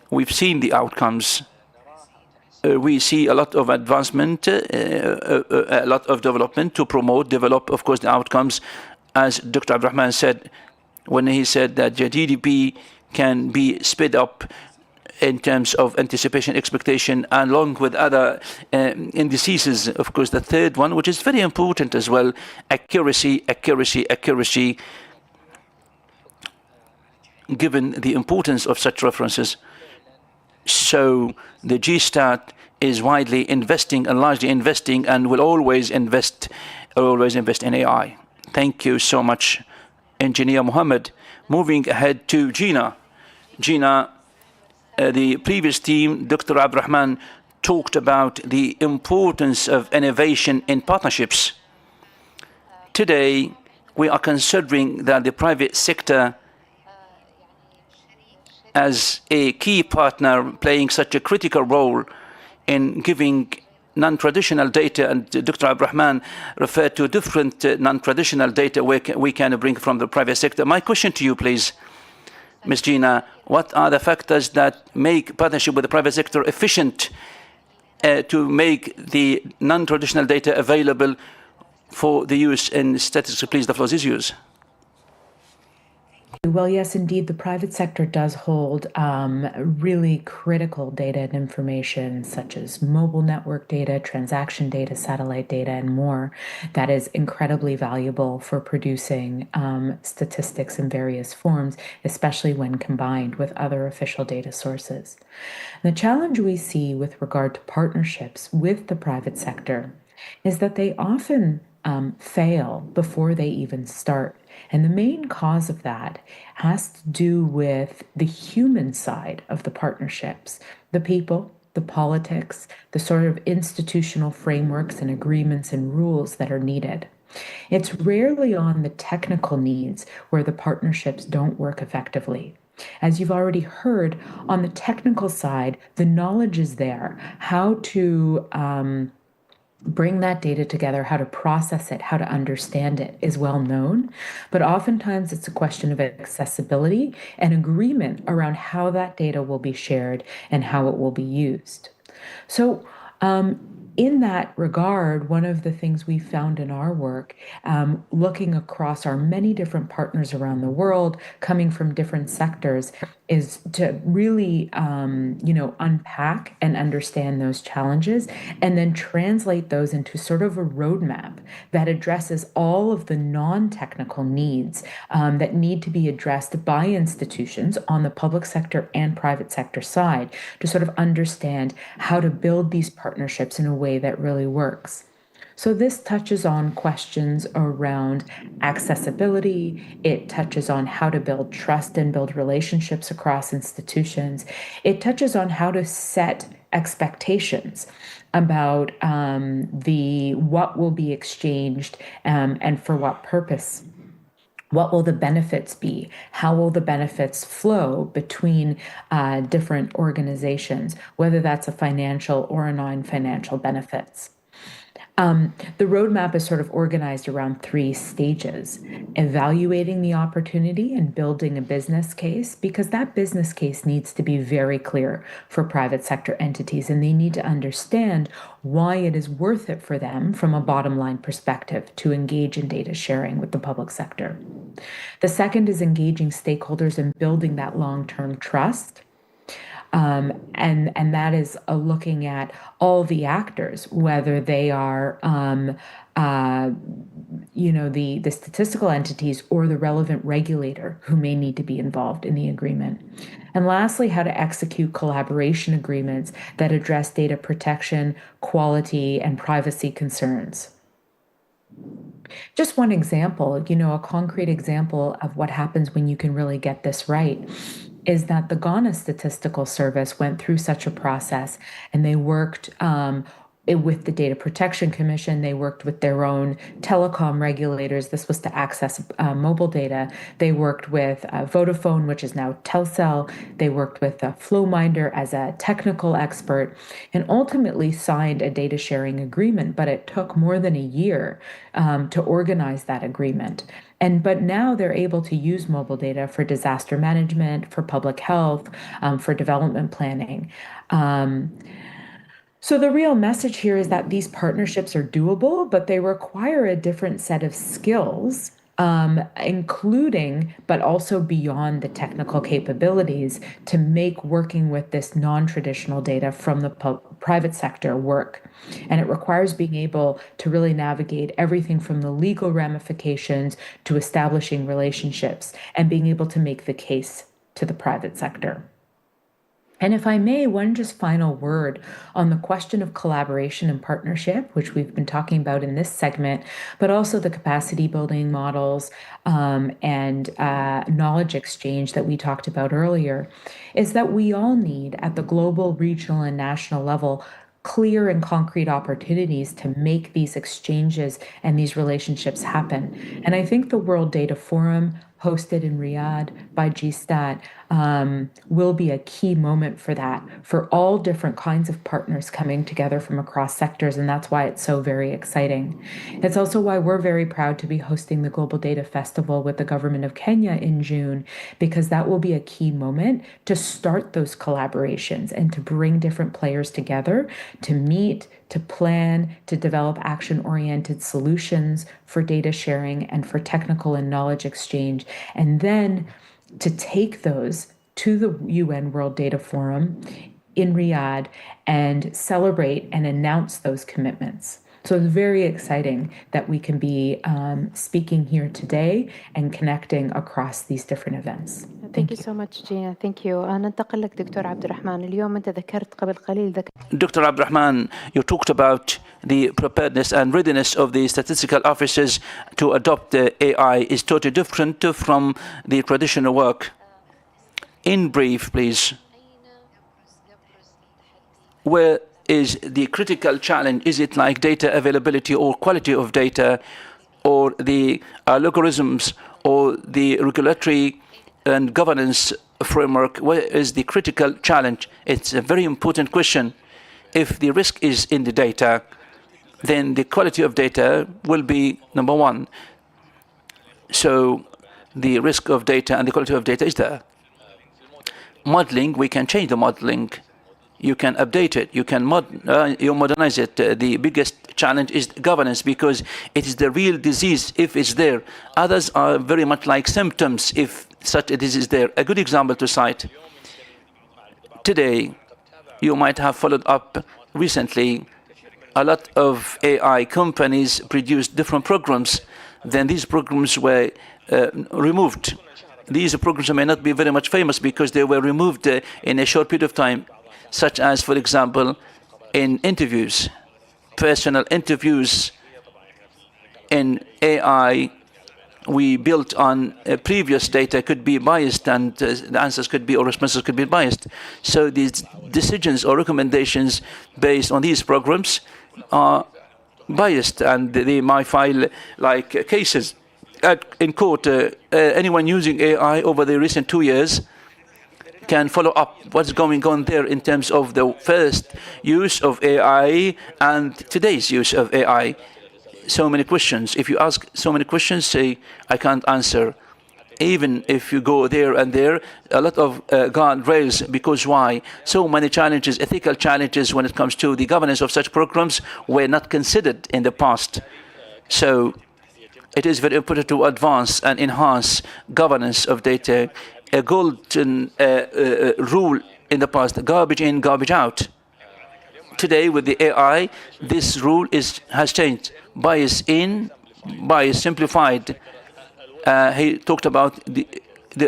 We've seen the outcomes. We see a lot of advancement, a lot of development to develop, of course, the outcomes. As Dr. Abdurrahman said, when he said that the GDP can be sped up in terms of anticipation, expectation, and along with other indices. Of course, the third one, which is very important as well, accuracy, given the importance of such references. So the GStat is widely investing and largely investing, and will always invest in AI. Thank you so much, Engineer Mohammed. Moving ahead to Gina. Gina, the previous team, Dr. Abdurrahman, talked about the importance of innovation in partnerships. Today, we are considering that the private sector as a key partner playing such a critical role in giving non-traditional data, and Dr. Abdurrahman referred to different non-traditional data we can bring from the private sector. My question to you, please, Ms. Gina, what are the factors that make partnership with the private sector efficient to make the non-traditional data available for the use in statistics. Please, the floor is yours. Well, yes, indeed, the private sector does hold really critical data and information, such as mobile network data, transaction data, satellite data, and more, that is incredibly valuable for producing statistics in various forms, especially when combined with other official data sources. The challenge we see with regard to partnerships with the private sector is that they often fail before they even start. And the main cause of that has to do with the human side of the partnerships, the people, the politics, the sort of institutional frameworks and agreements and rules that are needed. It's rarely on the technical needs where the partnerships don't work effectively. As you've already heard, on the technical side, the knowledge is there, how to bring that data together, how to process it, how to understand it is well known. But oftentimes it's a question of accessibility and agreement around how that data will be shared and how it will be used. So, in that regard, one of the things we found in our work, looking across our many different partners around the world, coming from different sectors, is to really, unpack and understand those challenges and then translate those into sort of a roadmap that addresses all of the non-technical needs that need to be addressed by institutions on the public sector and private sector side to sort of understand how to build these partnerships in a way that really works. So this touches on questions around accessibility. It touches on how to build trust and build relationships across institutions. It touches on how to set expectations about what will be exchanged and for what purpose. What will the benefits be? How will the benefits flow between different organizations, whether that's a financial or a non-financial benefits? The roadmap is sort of organized around 3 stages: evaluating the opportunity and building a business case, because that business case needs to be very clear for private sector entities, and they need to understand why it is worth it for them from a bottom line perspective to engage in data sharing with the public sector. The second is engaging stakeholders and building that long-term trust. And that is looking at all the actors, whether they are, the statistical entities or the relevant regulator who may need to be involved in the agreement. And lastly, how to execute collaboration agreements that address data protection, quality, and privacy concerns. Just one example, a concrete example of what happens when you can really get this right is that the Ghana Statistical Service went through such a process, and they worked with the Data Protection Commission. They worked with their own telecom regulators. This was to access mobile data. They worked with Vodafone, which is now Telcel. They worked with Flowminder as a technical expert, and ultimately signed a data sharing agreement. But it took more than a year to organize that agreement. But now they're able to use mobile data for disaster management, for public health, for development planning. So the real message here is that these partnerships are doable, but they require a different set of skills, including, but also beyond the technical capabilities to make working with this non-traditional data from the private sector work. And it requires being able to really navigate everything from the legal ramifications to establishing relationships and being able to make the case to the private sector. And if I may, one just final word on the question of collaboration and partnership, which we've been talking about in this segment, but also the capacity building models and knowledge exchange that we talked about earlier, is that we all need at the global, regional, and national level clear and concrete opportunities to make these exchanges and these relationships happen. And I think the World Data Forum, hosted in Riyadh by GSTAT, will be a key moment for that, for all different kinds of partners coming together from across sectors, and that's why it's so very exciting. It's also why we're very proud to be hosting the Global Data Festival with the government of Kenya in June, because that will be a key moment to start those collaborations and to bring different players together to meet, to plan, to develop action-oriented solutions for data sharing and for technical and knowledge exchange, and then to take those to the UN World Data Forum in Riyadh and celebrate and announce those commitments. So it's very exciting that we can be speaking here today and connecting across these different events. Thank you so much, Gina. Thank you. ننتقل لك دكتور عبد الرحمن. اليوم أنت ذكرت قبل قليل Dr. Abdurrahman, you talked about the preparedness and readiness of the statistical officers to adopt the AI is totally different from the traditional work. In brief, please, where is the critical challenge? Is it like data availability or quality of data, or the algorithms, or the regulatory and governance framework? Where is the critical challenge? It's a very important question. If the risk is in the data, then the quality of data will be number one. So the risk of data and the quality of data is there. Modeling, we can change the modeling. You can update it. You can modernize it. The biggest challenge is governance, because it is the real disease if it's there. Others are very much like symptoms if such a disease is there. A good example to cite. Today, you might have followed up recently, a lot of AI companies produced different programs. Then these programs were removed. These programs may not be very much famous because they were removed in a short period of time, such as, for example, in interviews, personal interviews in AI. We built on previous data could be biased, and the answers could be, or responses could be biased. So these decisions or recommendations based on these programs are biased, and they might file like cases in court. Anyone using AI over the recent 2 years can follow up what's going on there in terms of the first use of AI and today's use of AI. So many questions. If you ask so many questions, say, I can't answer. Even if you go there and there, a lot of guardrails, because why? So many challenges, ethical challenges when it comes to the governance of such programs were not considered in the past. So it is very important to advance and enhance governance of data. A golden rule in the past, garbage in, garbage out. Today, with the AI, this rule has changed. Bias in, bias simplified. He talked about the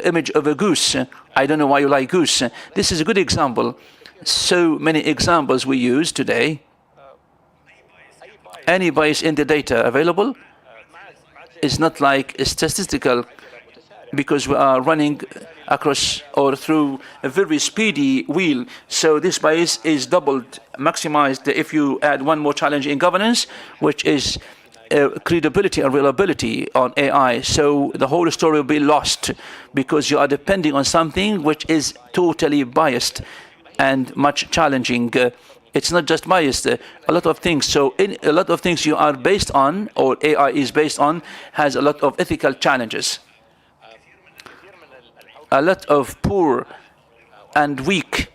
image of a goose. I don't know why you like goose. This is a good example. So many examples we use today. Any bias in the data available is not like statistical, because we are running across or through a very speedy wheel. So this bias is doubled, maximized if you add one more challenge in governance, which is credibility and reliability on AI. So the whole story will be lost because you are depending on something which is totally biased and much challenging. It's not just biased, a lot of things. So in a lot of things you are based on, or AI is based on, has a lot of ethical challenges. A lot of poor and weak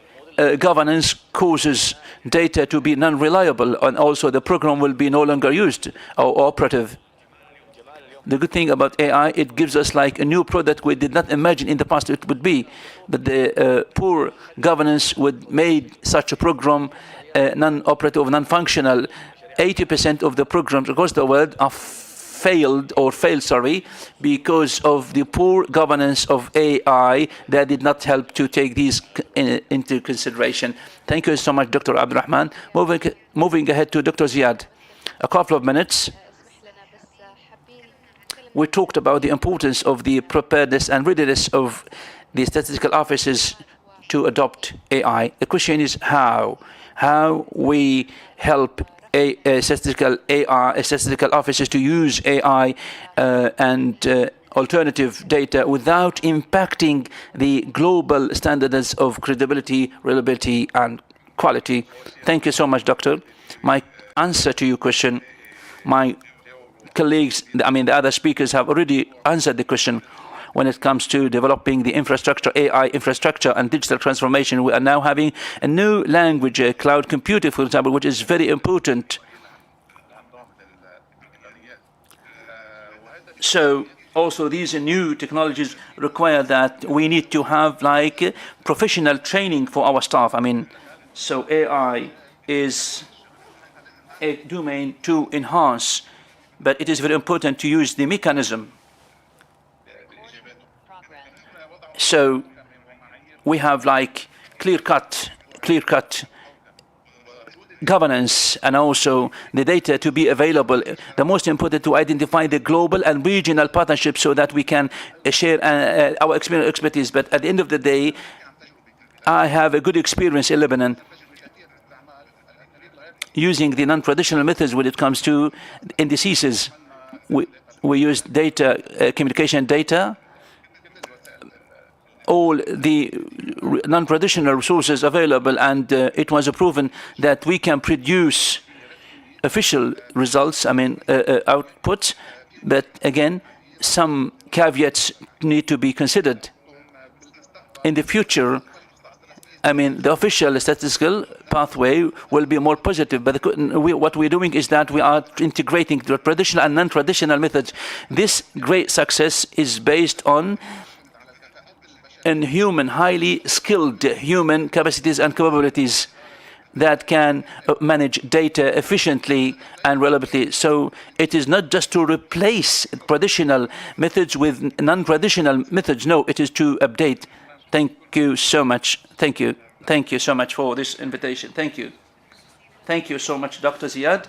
governance causes data to be non-reliable, and also the program will be no longer used or operative. The good thing about AI, it gives us like a new product we did not imagine in the past it would be. But the poor governance would make such a program non-operative, non-functional. 80% of the programs across the world are failed, because of the poor governance of AI that did not help to take these into consideration. Thank you so much, Dr. Abdurrahman. Moving ahead to Dr. Ziad. A couple of minutes. We talked about the importance of the preparedness and readiness of the statistical offices to adopt AI. The question is how we help statistical offices to use AI and alternative data without impacting the global standards of credibility, reliability, and quality. Thank you so much, Doctor. My answer to your question, my colleagues, the other speakers have already answered the question. When it comes to developing the infrastructure, AI infrastructure and digital transformation, we are now having a new language, cloud computing, for example, which is very important. So also these new technologies require that we need to have like professional training for our staff. So AI is a domain to enhance, but it is very important to use the mechanism. So we have like clear-cut governance and also the data to be available. The most important to identify the global and regional partnerships so that we can share our expertise. But at the end of the day, I have a good experience in Lebanon using the non-traditional methods when it comes to indices. We use data, communication data, all the non-traditional resources available, and it was proven that we can produce official results, output, but again, some caveats need to be considered. In the future, the official statistical pathway will be more positive, but what we're doing is that we are integrating the traditional and non-traditional methods. This great success is based on highly skilled human capacities and capabilities that can manage data efficiently and reliably. So it is not just to replace traditional methods with non-traditional methods. No, it is to update. Thank you so much. Thank you. Thank you so much for this invitation. Thank you. Thank you so much, Dr. Ziad.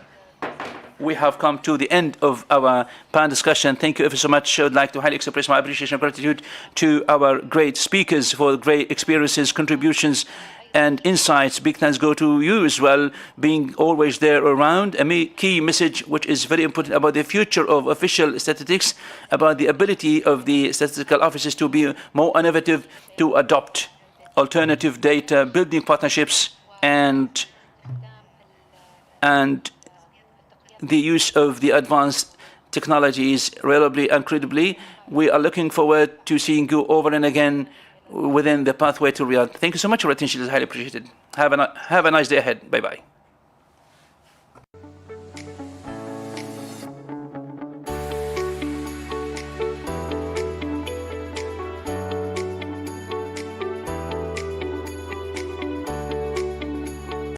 We have come to the end of our panel discussion. Thank you ever so much. I would like to highly express my appreciation and gratitude to our great speakers for great experiences, contributions, and insights. Big thanks go to you as well, being always there around. A key message which is very important about the future of official statistics, about the ability of the statistical offices to be more innovative, to adopt alternative data, building partnerships, and the use of the advanced technologies reliably and credibly. We are looking forward to seeing you over and again within the pathway to Riyadh. Thank you so much for your attention. It is highly appreciated. Have a nice day ahead. Bye-bye.